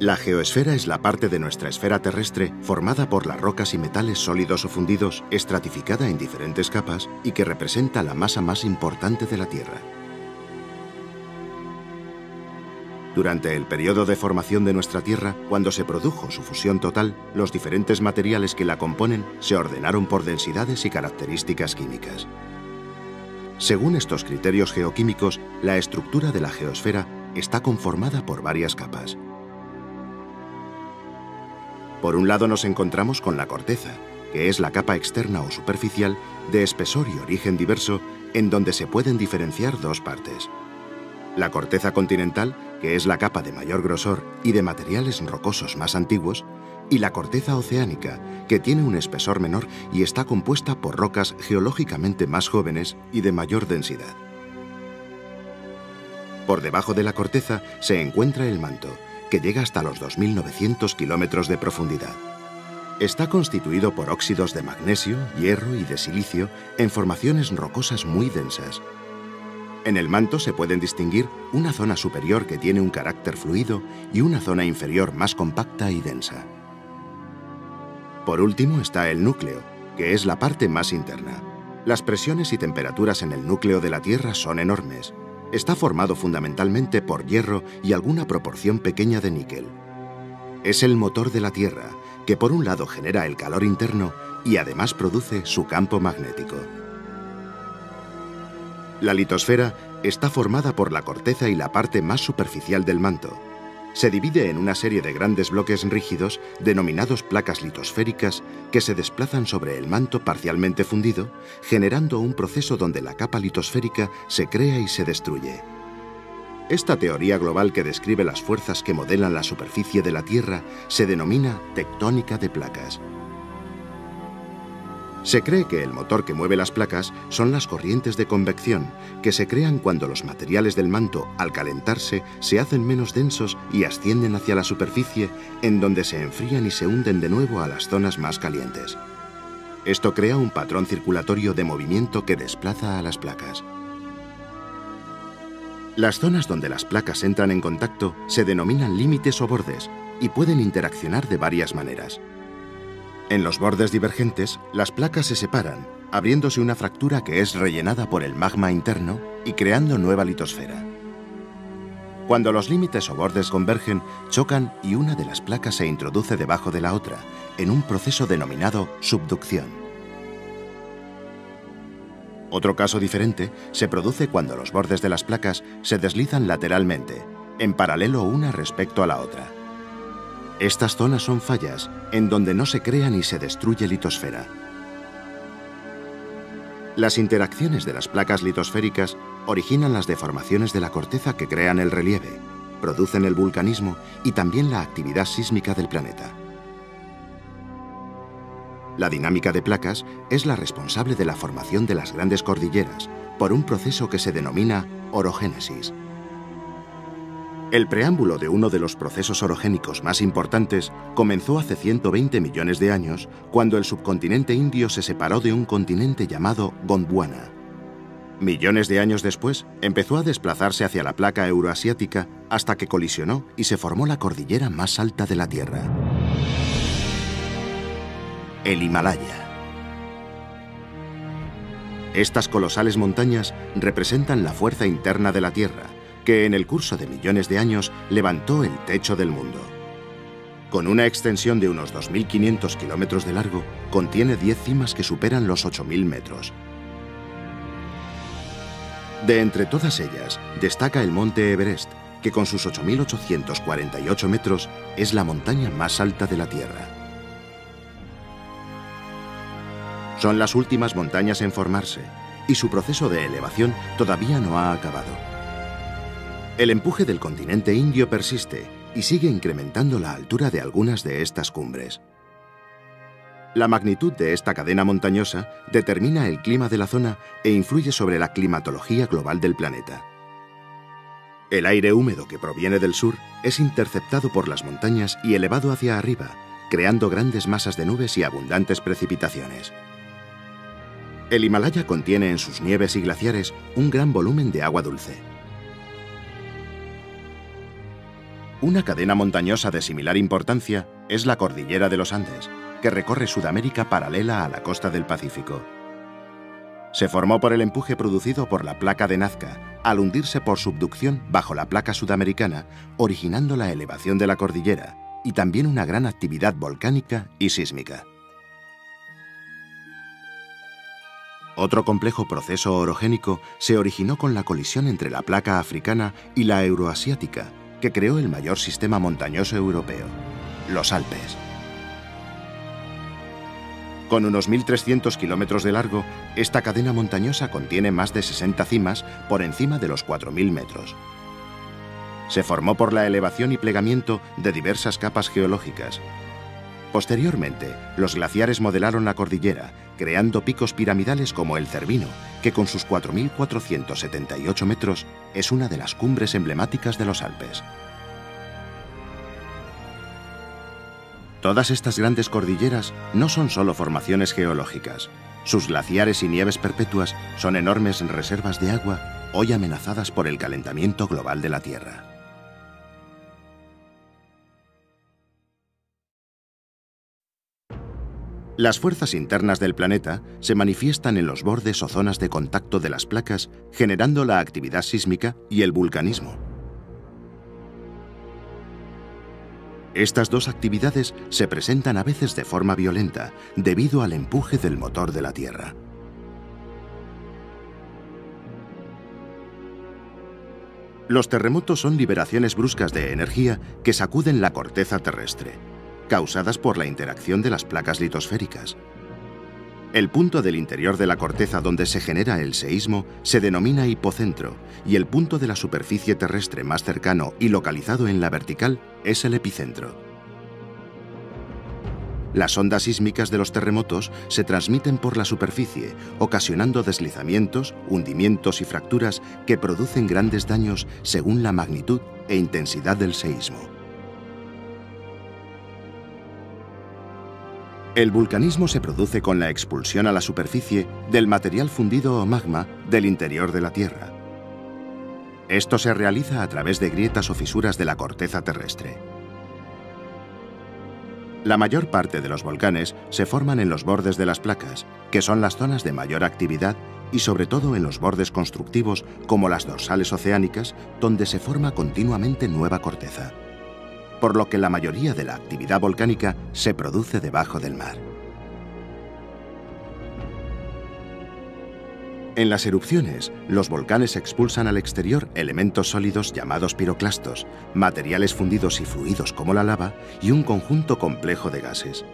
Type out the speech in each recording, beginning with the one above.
La geoesfera es la parte de nuestra esfera terrestre formada por las rocas y metales sólidos o fundidos, estratificada en diferentes capas y que representa la masa más importante de la Tierra. Durante el periodo de formación de nuestra Tierra, cuando se produjo su fusión total, los diferentes materiales que la componen se ordenaron por densidades y características químicas. Según estos criterios geoquímicos, la estructura de la geosfera está conformada por varias capas. Por un lado nos encontramos con la corteza, que es la capa externa o superficial de espesor y origen diverso, en donde se pueden diferenciar dos partes. La corteza continental, que es la capa de mayor grosor y de materiales rocosos más antiguos, y la corteza oceánica, que tiene un espesor menor y está compuesta por rocas geológicamente más jóvenes y de mayor densidad. Por debajo de la corteza se encuentra el manto, que llega hasta los 2.900 kilómetros de profundidad. Está constituido por óxidos de magnesio, hierro y de silicio en formaciones rocosas muy densas. En el manto se pueden distinguir una zona superior que tiene un carácter fluido y una zona inferior más compacta y densa. Por último está el núcleo, que es la parte más interna. Las presiones y temperaturas en el núcleo de la Tierra son enormes. Está formado fundamentalmente por hierro y alguna proporción pequeña de níquel. Es el motor de la Tierra, que por un lado genera el calor interno y además produce su campo magnético. La litosfera está formada por la corteza y la parte más superficial del manto. Se divide en una serie de grandes bloques rígidos denominados placas litosféricas que se desplazan sobre el manto parcialmente fundido, generando un proceso donde la capa litosférica se crea y se destruye. Esta teoría global que describe las fuerzas que modelan la superficie de la Tierra se denomina tectónica de placas. Se cree que el motor que mueve las placas son las corrientes de convección, que se crean cuando los materiales del manto, al calentarse, se hacen menos densos y ascienden hacia la superficie, en donde se enfrían y se hunden de nuevo a las zonas más calientes. Esto crea un patrón circulatorio de movimiento que desplaza a las placas. Las zonas donde las placas entran en contacto se denominan límites o bordes y pueden interaccionar de varias maneras. En los bordes divergentes, las placas se separan, abriéndose una fractura que es rellenada por el magma interno y creando nueva litosfera. Cuando los límites o bordes convergen, chocan y una de las placas se introduce debajo de la otra, en un proceso denominado subducción. Otro caso diferente se produce cuando los bordes de las placas se deslizan lateralmente, en paralelo una respecto a la otra. Estas zonas son fallas, en donde no se crea ni se destruye litosfera. Las interacciones de las placas litosféricas originan las deformaciones de la corteza que crean el relieve, producen el vulcanismo y también la actividad sísmica del planeta. La dinámica de placas es la responsable de la formación de las grandes cordilleras por un proceso que se denomina orogénesis. El preámbulo de uno de los procesos orogénicos más importantes comenzó hace 120 millones de años, cuando el subcontinente indio se separó de un continente llamado Gondwana. Millones de años después, empezó a desplazarse hacia la placa euroasiática hasta que colisionó y se formó la cordillera más alta de la Tierra: el Himalaya. Estas colosales montañas representan la fuerza interna de la Tierra, que en el curso de millones de años levantó el techo del mundo. Con una extensión de unos 2.500 kilómetros de largo, contiene 10 cimas que superan los 8.000 metros. De entre todas ellas, destaca el monte Everest, que con sus 8.848 metros es la montaña más alta de la Tierra. Son las últimas montañas en formarse, y su proceso de elevación todavía no ha acabado. El empuje del continente indio persiste y sigue incrementando la altura de algunas de estas cumbres. La magnitud de esta cadena montañosa determina el clima de la zona e influye sobre la climatología global del planeta. El aire húmedo que proviene del sur es interceptado por las montañas y elevado hacia arriba, creando grandes masas de nubes y abundantes precipitaciones. El Himalaya contiene en sus nieves y glaciares un gran volumen de agua dulce. Una cadena montañosa de similar importancia es la Cordillera de los Andes, que recorre Sudamérica paralela a la costa del Pacífico. Se formó por el empuje producido por la placa de Nazca, al hundirse por subducción bajo la placa sudamericana, originando la elevación de la cordillera, y también una gran actividad volcánica y sísmica. Otro complejo proceso orogénico se originó con la colisión entre la placa africana y la euroasiática, que creó el mayor sistema montañoso europeo, los Alpes. Con unos 1.300 kilómetros de largo, esta cadena montañosa contiene más de 60 cimas por encima de los 4.000 metros. Se formó por la elevación y plegamiento de diversas capas geológicas. Posteriormente, los glaciares modelaron la cordillera, creando picos piramidales como el Cervino, que con sus 4.478 metros es una de las cumbres emblemáticas de los Alpes. Todas estas grandes cordilleras no son solo formaciones geológicas. Sus glaciares y nieves perpetuas son enormes reservas de agua, hoy amenazadas por el calentamiento global de la Tierra. Las fuerzas internas del planeta se manifiestan en los bordes o zonas de contacto de las placas, generando la actividad sísmica y el vulcanismo. Estas dos actividades se presentan a veces de forma violenta debido al empuje del motor de la Tierra. Los terremotos son liberaciones bruscas de energía que sacuden la corteza terrestre, causadas por la interacción de las placas litosféricas. El punto del interior de la corteza donde se genera el seísmo se denomina hipocentro y el punto de la superficie terrestre más cercano y localizado en la vertical es el epicentro. Las ondas sísmicas de los terremotos se transmiten por la superficie, ocasionando deslizamientos, hundimientos y fracturas que producen grandes daños según la magnitud e intensidad del seísmo. El vulcanismo se produce con la expulsión a la superficie del material fundido o magma del interior de la Tierra. Esto se realiza a través de grietas o fisuras de la corteza terrestre. La mayor parte de los volcanes se forman en los bordes de las placas, que son las zonas de mayor actividad, y sobre todo en los bordes constructivos como las dorsales oceánicas, donde se forma continuamente nueva corteza, por lo que la mayoría de la actividad volcánica se produce debajo del mar. En las erupciones, los volcanes expulsan al exterior elementos sólidos llamados piroclastos, materiales fundidos y fluidos como la lava y un conjunto complejo de gases.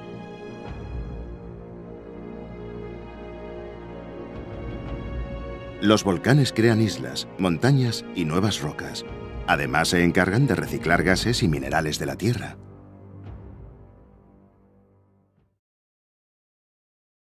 Los volcanes crean islas, montañas y nuevas rocas. Además, se encargan de reciclar gases y minerales de la Tierra.